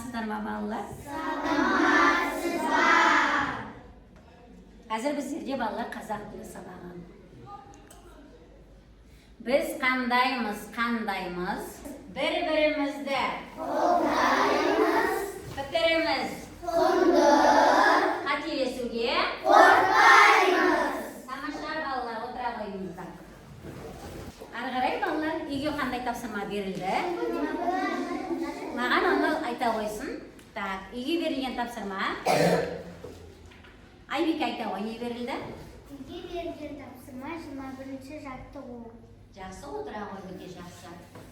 Саламатсыздар ма балалар? Саламатсыз ба? Қазір біздерде балалар қазақ тілі сабағы. Біз қандаймыз? Бір-бірімізді қолдаймыз, пікіріміз құнды, қателесуге қорқпаймыз. Тамаша балалар, отыра қойыңыздар. Ары қарай балалар, үйге қандай тапсырма берілді? Маған оны айта қойсын. Так, үйге берілген тапсырма. Айбек айта ғой, не берілді? Үйге берілген тапсырма 21-ші жаттығу. Жақсы, отыра ғой, өте жақсы.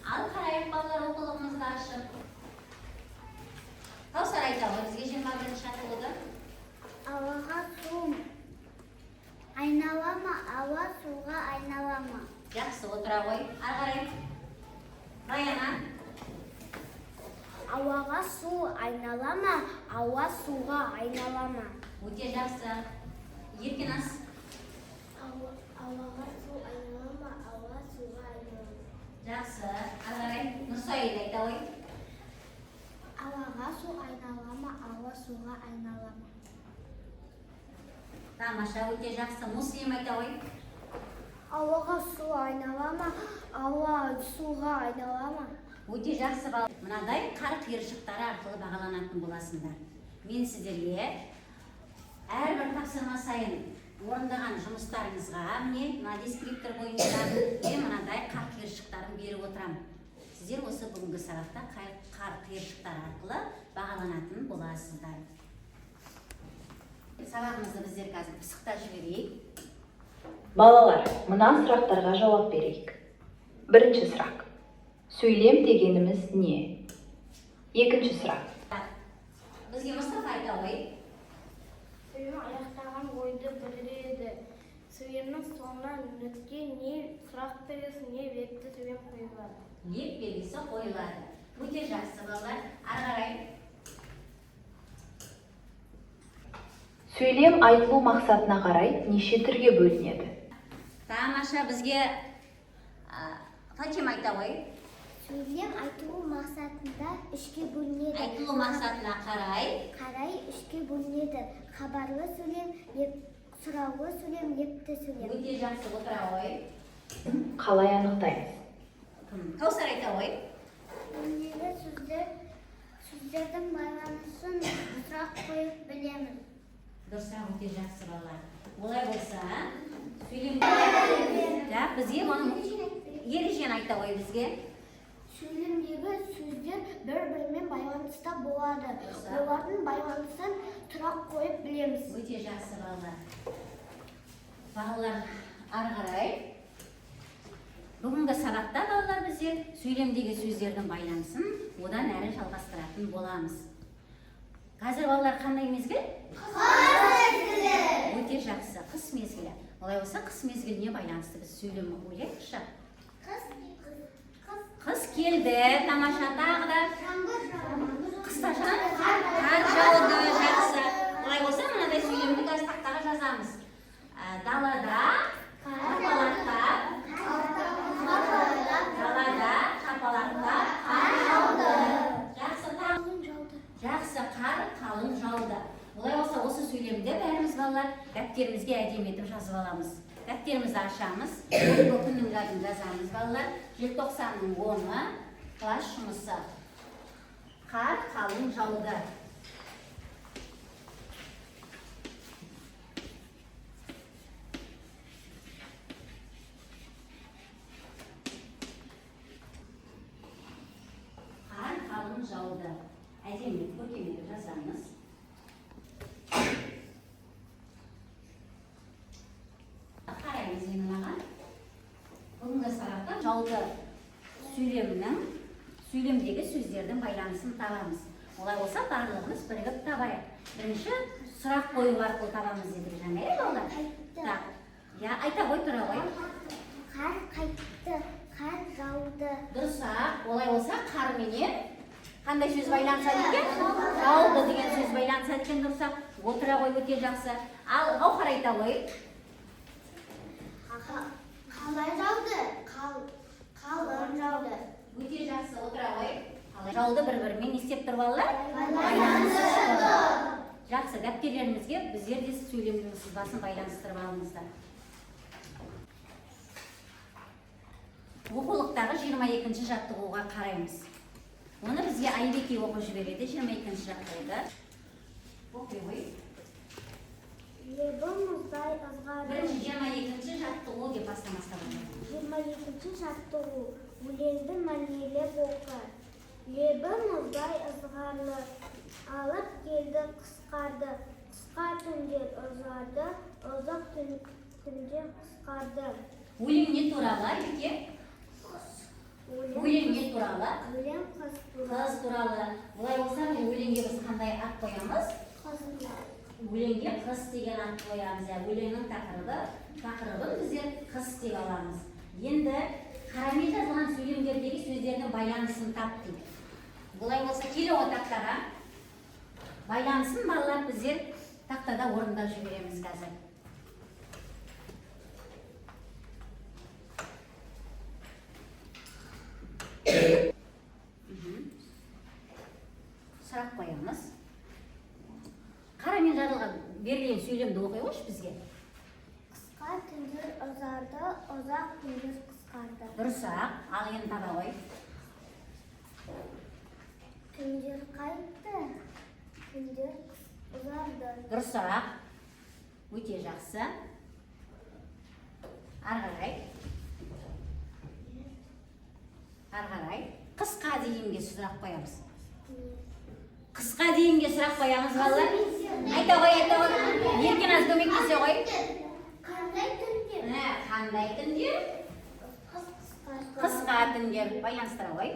Ал қарайық балалар, оқулығымызды ашып. Каусар айта ғой, бізге 21-ші жаттығуды. Ауаға су айналама, ауа суға айналама. Жақсы, отыра ғой. Ары қарай. Раяна. Ауаға су айналама, ауа суға айналама. Өте жақсы. Еркенас. Ауаға су айналама, ауа суға айналама. Жақсы. Ары қарай. Нұрсайын айта ғой. Ауаға су айналама, ауа суға айналама. Тамаша, өте жақсы. Муслим айта ғой. Ауаға су айналама, ауа суға айналама. Өте жақсы бал. Мынадай қар қиыршықтары арқылы бағаланатын боласыңдар. Мен сіздерге әрбір тапсырма сайын орындаған жұмыстарыңызға мына дескриптор бойынша мен мынадай қар қиыршықтарын беріп отырам. Сіздер осы бүгінгі сабақта қар қиыршықтары арқылы бағаланатын боласыздар. Сабағымызды біздер қазір пысықтап жіберейік. Балалар, мына сұрақтарға жауап берейік. Бірінші сұрақ. Сөйлем дегеніміз не? Екінші сұрақ. Бізге Мұстафа айта ғой. Сөйлем аяқтаған ойды білдіреді. Сөйлемнің соңына нүкте не сұрақ белгісі не ветті сөйлем қойылады. Леп белгісі қойылады. Өте жақсы балалар. Ары қарай. Сөйлем айтылу мақсатына қарай неше түрге бөлінеді? Тамаша, бізге Фатима айта ғой. Сөйлем айтылу мақсатында үшке бөлінеді. Айтылу мақсатына қарай үшке бөлінеді. Хабарлы сөйлем, сұраулы сөйлем, лепті сөйлем. өте жақсы, отыра ғой. Қалай анықтаймыз? Каусар айта ғой. Өнерлі сөздердің байланысын сұрақ қойып білеміз. Дұрыс, өте жақсы балалар. Олай болса, сөйлем бізге оның ережені айта ғой бізге. Сөйлемдегі сөздер бір-бірімен байланыста болады. Олардың байланысын сұрақ қойып білеміз. Өте жақсы балалар. Балалар, ары қарай. Бүгінгі сабақта балалар біздер сөйлемдегі сөздердің байланысын одан әрі жалғастыратын боламыз. Қазір балалар қандай мезгіл? Қыс мезгілі. Өте жақсы, қыс мезгілі. Олай болса, қыс мезгіліне байланысты біз сөйлем ойлайықшы. Қыс келді, тамаша, тағы да қысташа қар жауды, жақсы. Олай болса, мынадай сөйлемді қазір тақтаға жазамыз. Далада қапалақтап қар жауды. Жақсы, қар қалың жауды. Олай болса, осы сөйлемді бәріміз балалар дәптерімізге әдемі етіп жазып аламыз. Дәптерімізді ашамыз, күннің жадын жазамыз балалар. Желтоқсанның 10-ы класс жұмысы. Қар қалың жауды. Қар қалың жауды. Әдемі көркем етіп жазамыз. Қараймыз енді маған. Бүгінгі сабақта жауды сөйлемдегі сөздердің байланысын табамыз. Олай болса, барлығымыз бірігіп табайық. Бірінші сұрақ қою арқылы табамыз дедік жаңа, балалар. Так, айта ғой, тұра ғой. Қар қайтты, қар жауды. Дұрыс-ақ, олай болса, қарменен қандай сөз байланысады екен? Жауды деген сөз байланысады екен, дұрыс-ақ. Отыра ғой, өте жақсы. Ал Гаухар айта ғой. Қалай жауды? Қалың жауды. Өте жақсы, отыра ғой. Жолды бір-бірімен не істеп тұрып алалар? Байланыстырып. Жақсы, дәптерлерімізге біздер де сөйлемнің сызбасын байланыстырып алыңыздар. Оқулықтағы 22-ші жаттығуға қараймыз. Оны бізге Айбеке оқып жібереді, 22-ші жаттығуды. Оқи ғой. Лебі мұздай ызғары. Бірінші 22-ші жаттығу деп бастамастар. 22-ші жаттығу. Өлеңді мәнелеп оқы. Лебі мұздай ызғарлы. Алып келді қысқарды. Қысқа түндер ұзарды. Ұзақ түндер қысқарды. Өлең не туралы, Айбеке? Өлең не туралы? Өлең қыз Қыз туралы. Бұлай болса, өлеңге біз қандай ат қоямыз? Өлеңге қыз деген ат қоямыз. Өлеңнің тақырыбын біздер қыз деп аламыз. Енді қарамен жазылған сөйлемдердегі сөздердің байланысын тап дейді. Бұлай болса, келе ғой тақтаға. Байланысын балалар біздер тақтада орындап жібереміз қазір. Сұрақ қоямыз. Қарамен жазылған берілген сөйлемді оқи қойшы бізге. Қысқа түндер ұзарды, ұзақ түндер қысқарды. Дұрыс-ақ, ал енді таба ғой. Түндер қайтты, түндер ұзарды. Дұрыс-ақ, өте жақсы. Арғарай. Қысқа дейінге сұрақ қоямыз. Қысқа дейінге сұрақ қоямыз балалар. Айта ғой. Еркен аз көмектесе ғой. Қандай түндер? Қандай түндер? Қысқа түндер. Байланыстыра ғой.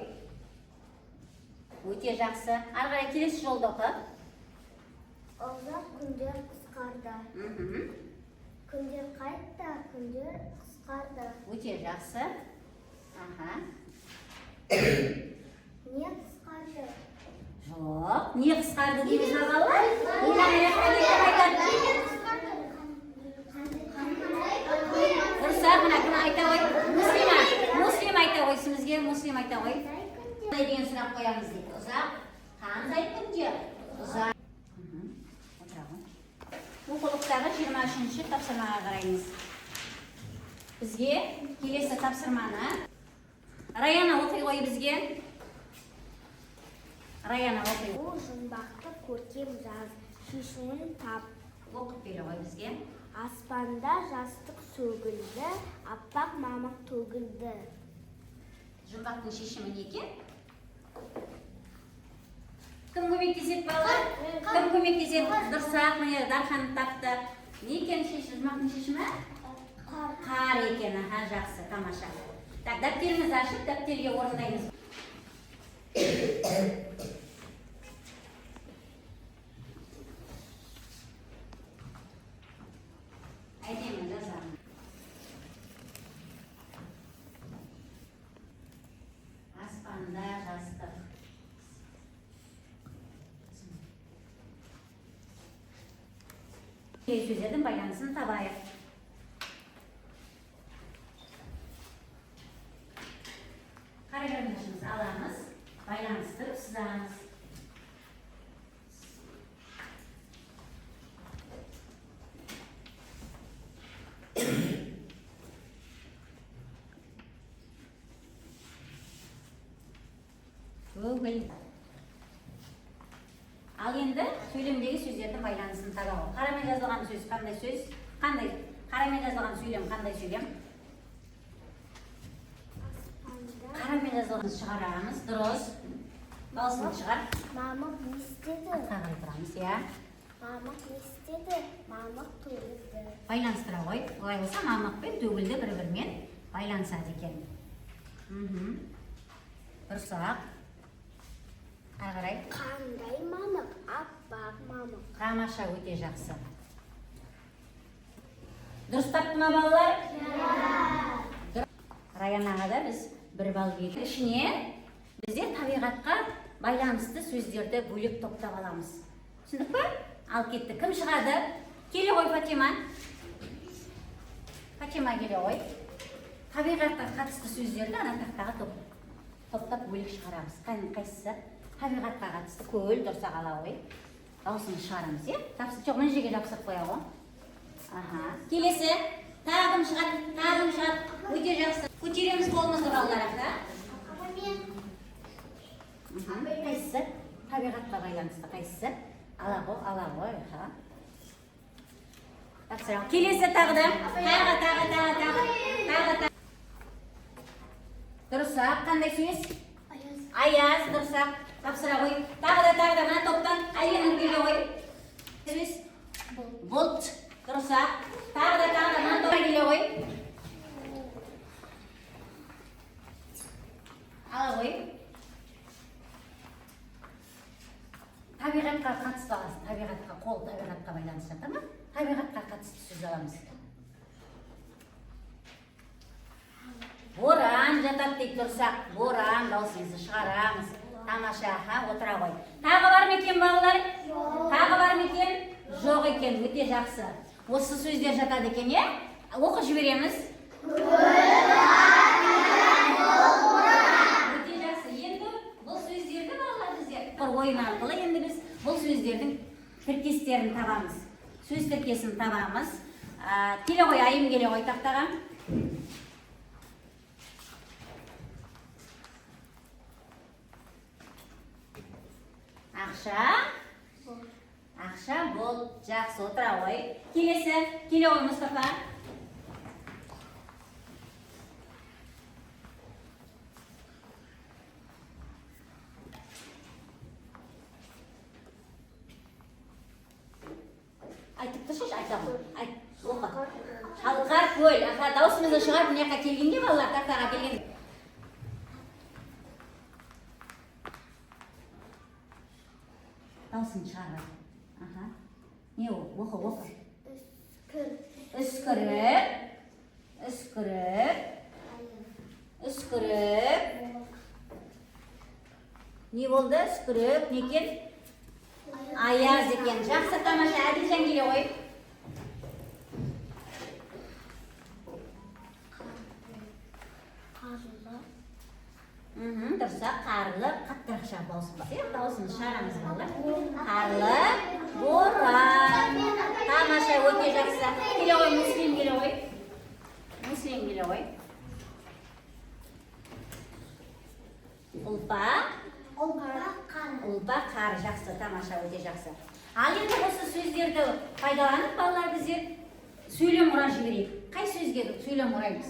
Өте жақсы. Арғарай келесі жолды оқы. Ұзақ күндер қысқарды. Күндер қайтты, күндер қысқарды. Өте жақсы. Не қысқарды? Жоқ, не қысқарды дейміз балалар? Айтады. Дұрыс-ақ, мына кім айта ғой? Муслим айта ғой, сімізге Муслим айта ғой. Қандай деген сұрақ қоямыз дейді. Ұзақ, қандай күндер? Ұзақ. Оқулықтағы 23-ші тапсырмаға қараймыз. Бізге келесі тапсырманы Раяна оқи ғой бізге. Раяна оқи. Ол жұмбақты көркем жаз, шешімін тап. Оқып бере ғой бізге. Аспанда жастық сөгілді, аппақ мамық төгілді. Жұмбақтың шешімі не екен? Кім көмектеседі балалар? Кім көмектеседі? Дұрыс-ақ, міне Дархан тапты. Не екен жұмбақтың шешімі? Қар екен. Жақсы, тамаша. Так, дәптерімізді ашып, дәптерге орындаймыз. Әдемі жазамын. Аспанда жастық. Сөздердің байланысын табайық. Қарағанымызды аламыз, байланыстырып сызамыз. Өгіл. Ал енді сөйлемдегі сөздердің байланысын табау. Қарамен жазылған сөз қандай сөз? Қарамен жазылған сөйлем қандай сөйлем? Қарамен жазылған шығарамыз, дұрыс. Дауысын шығар. Мамық не істеді? Атқа қарай тұрамыз, иә. Мамық не істеді? Мамық төгілді. Байланыстыра ғой. Олай болса, мамық пен төгілді бір-бірімен байланысады екен. Дұрыс-ақ. Қарай. Қандай мамық? Аппақ мамық. Тамаша, өте жақсы. Дұрыс тапты ма балалар? Раянаға да біз бір балл бердік. Ішіне біздер табиғатқа байланысты сөздерді бөлек топтап аламыз. Түсіндік пе? Ал кетті. Кім шығады? Келе ғой Фатима. Фатима келе ғой. Табиғатқа қатысты сөздерді ана тақтаға топ. топтап бөлек шығарамыз. Қайсысы? Табиғатқа қатысты көл тұрса қалауы. Дауысын шығарамыз, е? Жоқ, мына жерге жапсырып қоя ғой. Келесі. Тағым шығады. Өте жақсы. Көтереміз қолымызды балалар, да? Қайсысы? Табиғатқа байланысты қайсысы? Ала ғой. Келесі тағы да. Тағы. Дұрысақ, қандай сөз? Аяз, дұрысақ. Тапсыра ғой. Тағы да, мына топтан айленіп келе ғой. Сөз? Бұлт. Дұрысақ. Тағы да, мына топтан келе ғой. Ала ғой. Табиғатқа қатысты аласың. Табиғатқа байланысты, тамам? Табиғатқа қатысты сөз аламыз. Боран жатады дейді, тұрсақ. Боран, даусыңызды шығарамыз. Тамаша, отыра ғой. Тағы бар ма екен, балалар? Тағы бар ма екен? Жоқ екен, өте жақсы. Осы сөздер жатады екен, е? Оқып жібереміз. Өте жақсы. Енді бұл сөздерді балалар біздер. Ойын арқылы енді біз бұл сөздердің тіркестерін табамыз. Сөз тіркесін табамыз. Келе ғой, айым келе ғой тақтаға. Ақша, бол, жақсы, отыра ғой. Келесі, келе ғой, Мұстафа. Айтып тұршы, айтамын. Оқы. Шалқар көл. Даусымызды шығарып, мына жаққа келгенде балалар, тақтаға келген. Даусын шығарып. Не ол? Оқы. Үскіріп. Не болды? Үскіріп. Не екен? Аяз екен. Жақсы, тамаша. Әділжан келе ғой. Дұрса, қарлы, қаттырақша даусын шығарамыз балдар. Қарлы, боран. Тамаша, өте жақсы. Келе ғой, Муслим келе ғой. Ұлпа, қар. Жақсы, тамаша, өте жақсы. Ал енді осы сөздерді пайдаланып, балалар біздер сөйлем құран жіберейік. Қай сөзге сөйлем құраймыз?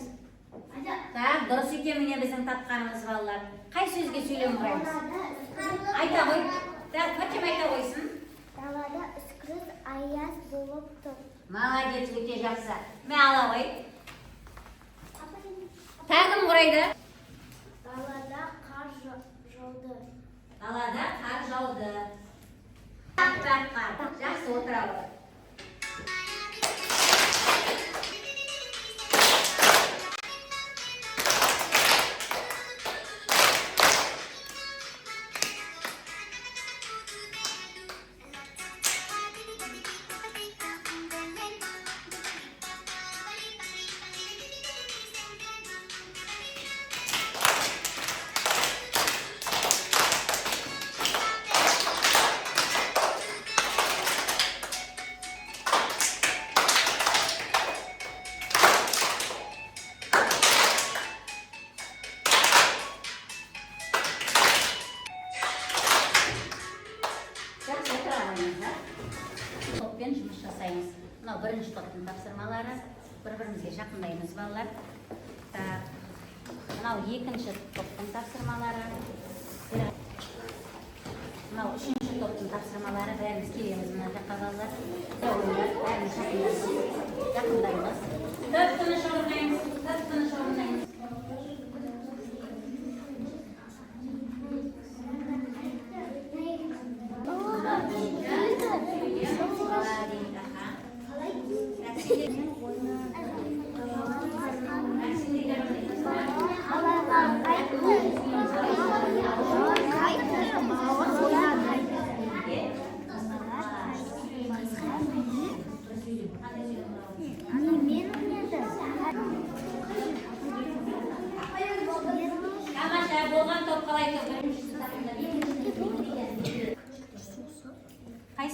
Так, дұрыс екен міне біздің тапқанымыз балалар. Қай сөзге сөйлем құраймыз? Айта ғой. Так, Фатима айта қойсын. Далада үскірік аяз болып тұр. Молодец, өте жақсы. Мә ала ғой. Тағым құрайды. Далада қар жауды. Далада қар жауды. Жақсы, отыра ғой. Топпен жұмыс жасаймыз. Мынау бірінші топтың тапсырмалары. Бір-бірімізге жақындаймыз балалар. Мынау екінші топтың тапсырмалары. Мынау үшінші топтың тапсырмалары. Бәріміз келеміз мына жаққа балалар. Бәріміз жақындаймыз. Тып-тыныш орындаймыз.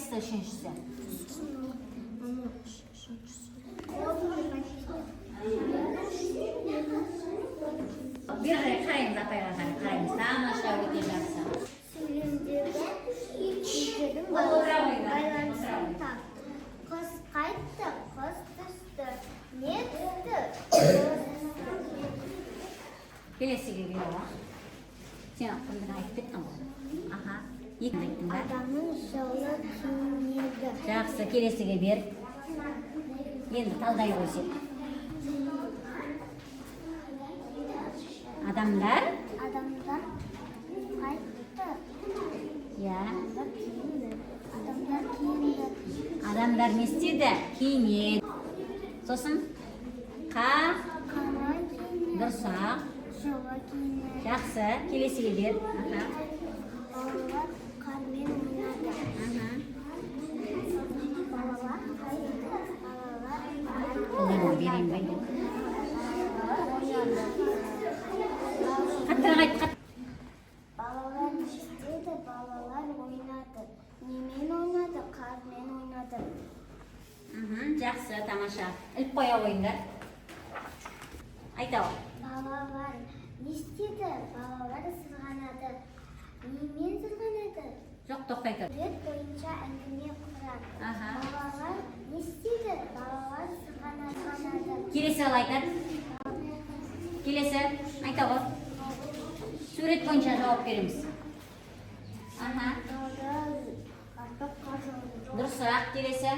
қайсысы үшіншісі? Bir қараймыз апайға қараймыз. Тамаша өте жақсы. Қыз қайтты, қыз түсті, не түсті? Келесіге береді. Сен кімдігін айтып кеттің ғой? Аха. Екін айттың ба? Адамның жылы киінеді. Жақсы, келесіге бер. Енді талдай ғой сен. Адамдар? Адамдар қайтты. Я. Адамдар киінді. Адамдар не істеді? Киінеді. Сосын? Қара киінді. Дұрсақ. Жылы киінді. Жақсы, келесіге бер. Аха. Балалар қармен ойнады. Аха. Балалар қайтты. Қолдайын берейін бе? Қаттырақ айт, қат. Балалар не істеді? Балалар ойнады. Немен ойнады? Қармен ойнады. Жақсы, тамаша. Іліп қоя ойындар. Айта ғой. Балалар не істеді? Балалар сырғанады. Немен сырғанады? Жоқ, тоқтай тұр. Сурет бойынша әңгіме құрады. Аха. Балалар не істеді? Балалар сырғанады. Келесі ал айтады. Келесі, айта ғой. Сурет бойынша жауап береміз. Аха. Дұрысырақ, келесі.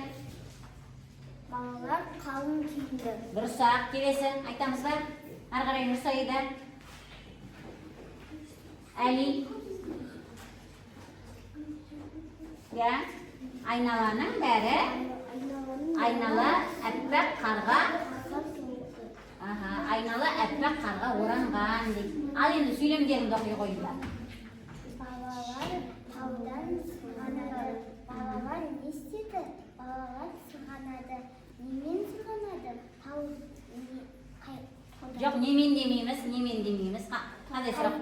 Балалар қалың киінді. Дұрысырақ, келесі. Айтамыз ба? Ары қарай Нұрсаида. Әли. Я. Айналаның бәрі. Айнала әппақ қарға. Аха, айнала әппақ қарға оранған дейді. Ал енді сөйлемдерімді оқи қойыңдар. Балалар таудан сырғанады. Балалар не істеді? Балалар сырғанады. Немен сырғанады? Жоқ, немен демейміз. Қандай сұрақ?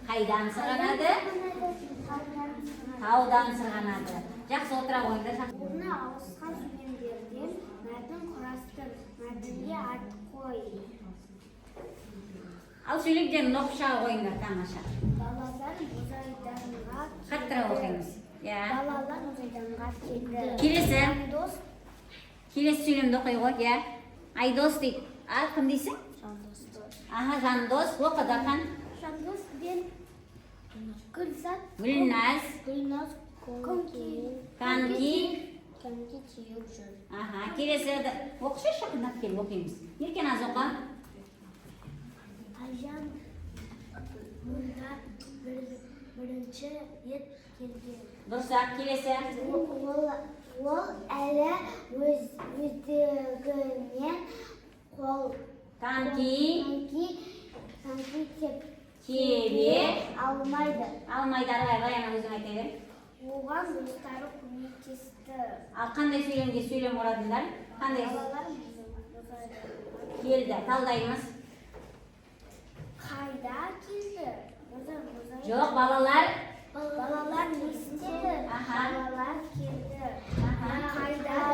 Қайдан сырғанады? Таудан сырғанады. Жақсы, отыра қойыңдар. Оны ауысқан сөйлемдерден мәтін құрастыр. Мәтінге ат қой. Ал сөйлемдерін оқып шыға қойыңдар, тамаша. Балалар мұзайданға Қаттырақ оқимыз. Балалар мұзайданға келді. Келесі. Жандос. Келесі сөйлемді оқи ғой, я. Айдос дейді. Ал кім дейсің? Жандос. Аха, Жандос. Оқы Дархан. Жандос бен Гүлзат. Гүлназ. Гүлназ конки теуіп жүр. Аха, келесі оқышы шақындап кел, оқимыз. Еркен аз оқы. Айжан мұнда бірінші рет келген. Дұрысақ, келесі. Ол әлі өздігінен қол Коньки тебе алмайды. Алмайды, арай баяна өзің айта бер. Оған достары көмектесті. Ал қандай сөйлемге сөйлем ұрадыңдар? Қандай Балалар келді, талдаймыз. қайда келді? Жоқ, балалар. Балалар не істеді? Аха. Балалар келді. Аха. Қайда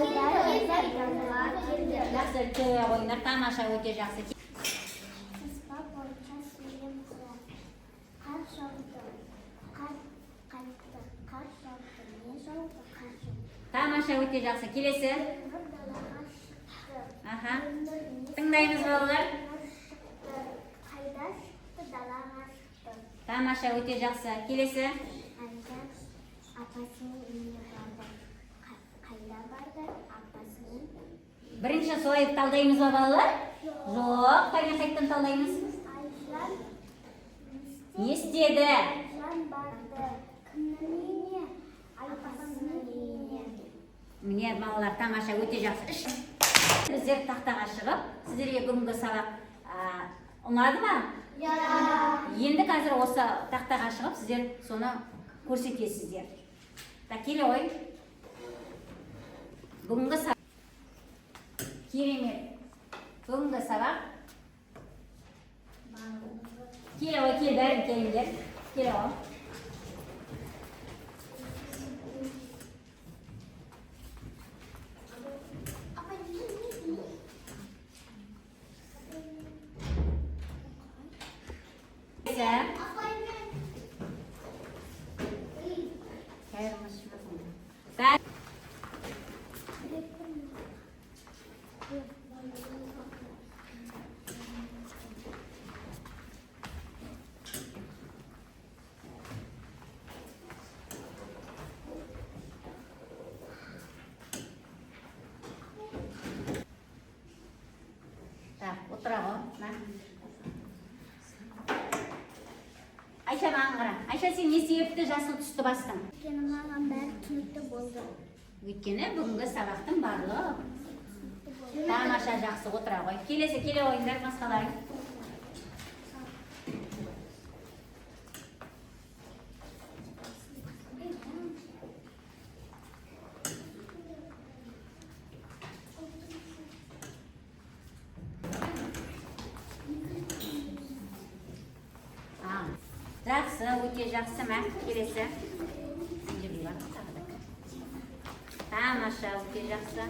келді? Жақсы, көре қойыңдар, тамаша, өте жақсы. Сызба бойынша сөйлем құрады. Қар жауды. Қар қайтты. Қар жауды. Не жауды? Қар жауды. Тамаша, өте жақсы. Келесі. Өмір далаға шықты. Аха. Тыңдаймыз, балалар. Қайда шықты? Далаға шықты. Тамаша, өте жақсы. Келесі. Айжан апасының үйіне барды. Қайда барды? Апасының. Бірінші солай талдаймыз ба, балалар? Жоқ, қайдан талдаймыз? Айжан Не істеді? Айжан барды. Кімнің үйіне? Апасының үйіне. Міне, балалар, тамаша, өте жақсы. Біздер тақтаға шығып, сіздерге бүгінгі сабақ ұнады ма? Енді қазір осы тақтаға шығып, сіздер соны көрсетесіздер. Келе ғой. Бүгінгі сабақ. Керемет. Бүгінгі сабақ. Келе ғой, бәрін келіңдер. Келе ғой. Так, отыра ғой. Айша маған қара. Айша, сен не себепті жасыл түсті бастың? Өйткені маған бәрі түсінікті болды. Өйткені бүгінгі сабақтың барлығы тамаша, жақсы, отыра ғой. Келесі, келе ойындар басқаларың. Жақсы, өте жақсы, мә, келесі. Тамаша, өте жақсы.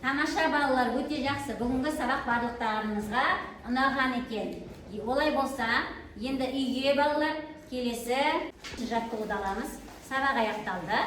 Тамаша балалар, өте жақсы. Бүгінгі сабақ барлықтарыңызға ұнаған екен. Олай болса, енді үйге балалар келесі жаттығуды аламыз. Сабақ аяқталды.